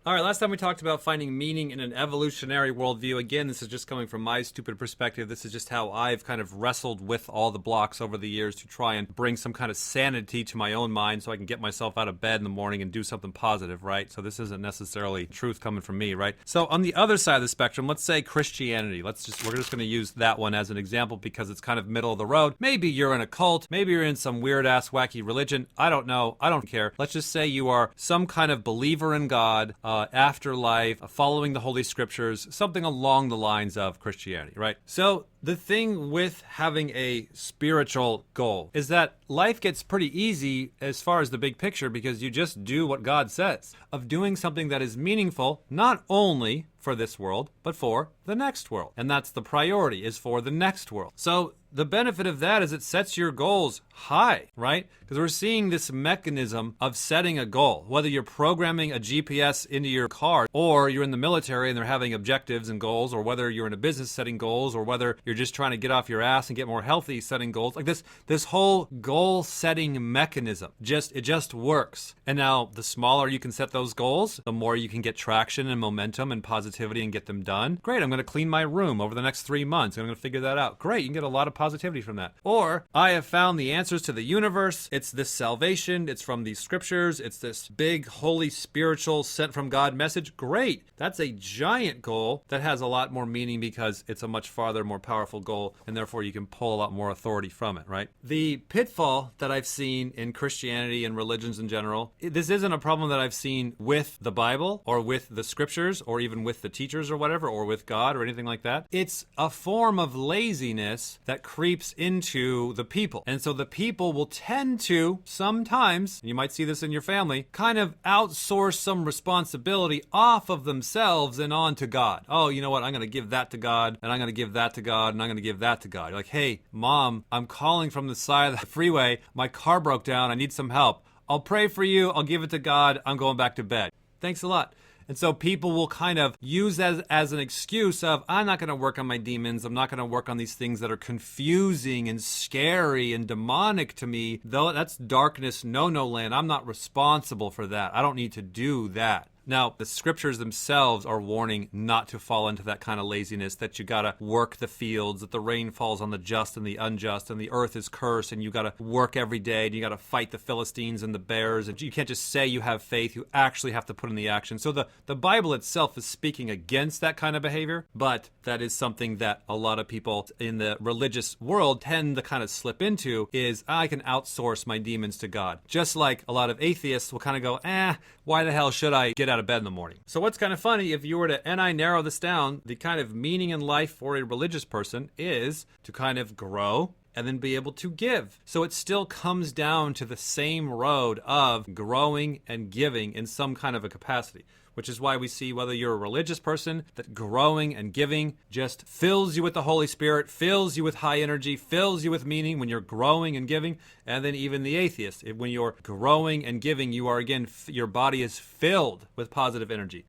All right, last time we talked about finding meaning in an evolutionary worldview. Again, this is just coming from my stupid perspective. This is just how I've kind of wrestled with all the blocks over the years to try and bring some kind of sanity to my own mind so I can get myself out of bed in the morning and do something positive, right? So this isn't necessarily truth coming from me, right? So on the other side of the spectrum, let's say Christianity. We're just going to use that one as an example because it's kind of middle of the road. Maybe you're in a cult. Maybe you're in some weird-ass wacky religion. I don't know. I don't care. Let's just say you are some kind of believer in God, afterlife, following the Holy Scriptures, something along the lines of Christianity, right? So the thing with having a spiritual goal is that life gets pretty easy as far as the big picture because you just do what God says, of doing something that is meaningful, not only for this world, but for the next world. And that's the priority, is for the next world. So the benefit of that is it sets your goals high, right? Because we're seeing this mechanism of setting a goal. Whether you're programming a GPS into your car, or you're in the military and they're having objectives and goals, or whether you're in a business setting goals, or whether you're just trying to get off your ass and get more healthy setting goals. Like this whole goal setting mechanism, it just works. And now the smaller you can set those goals, the more you can get traction and momentum and positivity and get them done. Great, I'm going to clean my room over the next 3 months. I'm going to figure that out. Great, you can get a lot of positivity from that. Or I have found the answers to the universe. It's this salvation. It's from these scriptures. It's this big, holy, spiritual, sent from God message. Great. That's a giant goal that has a lot more meaning because it's a much farther, more powerful goal, and therefore you can pull a lot more authority from it, right? The pitfall that I've seen in Christianity and religions in general, this isn't a problem that I've seen with the Bible or with the scriptures or even with the teachers or whatever, or with God or anything like that. It's a form of laziness that creeps into the people. And so the people will tend to sometimes, and you might see this in your family, kind of outsource some responsibility off of themselves and onto God. Oh, you know what? I'm going to give that to God, and I'm going to give that to God, and I'm going to give that to God. You're like, hey, Mom, I'm calling from the side of the freeway. My car broke down. I need some help. I'll pray for you. I'll give it to God. I'm going back to bed. Thanks a lot. And so people will kind of use as an excuse of, I'm not going to work on my demons. I'm not going to work on these things that are confusing and scary and demonic to me. Though that's darkness, no land. I'm not responsible for that. I don't need to do that. Now, the scriptures themselves are warning not to fall into that kind of laziness, that you gotta work the fields, that the rain falls on the just and the unjust, and the earth is cursed, and you gotta work every day, and you gotta fight the Philistines and the bears, and you can't just say you have faith, you actually have to put in the action. So the Bible itself is speaking against that kind of behavior, but that is something that a lot of people in the religious world tend to kind of slip into, is I can outsource my demons to God. Just like a lot of atheists will kind of go, why the hell should I get out of bed in the morning? So what's kind of funny, if you were to, and I narrow this down, the kind of meaning in life for a religious person is to kind of grow and then be able to give. So it still comes down to the same road of growing and giving in some kind of a capacity, which is why we see, whether you're a religious person, that growing and giving just fills you with the Holy Spirit, fills you with high energy, fills you with meaning when you're growing and giving. And then even the atheist, when you're growing and giving, you are again, your body is filled with positive energy.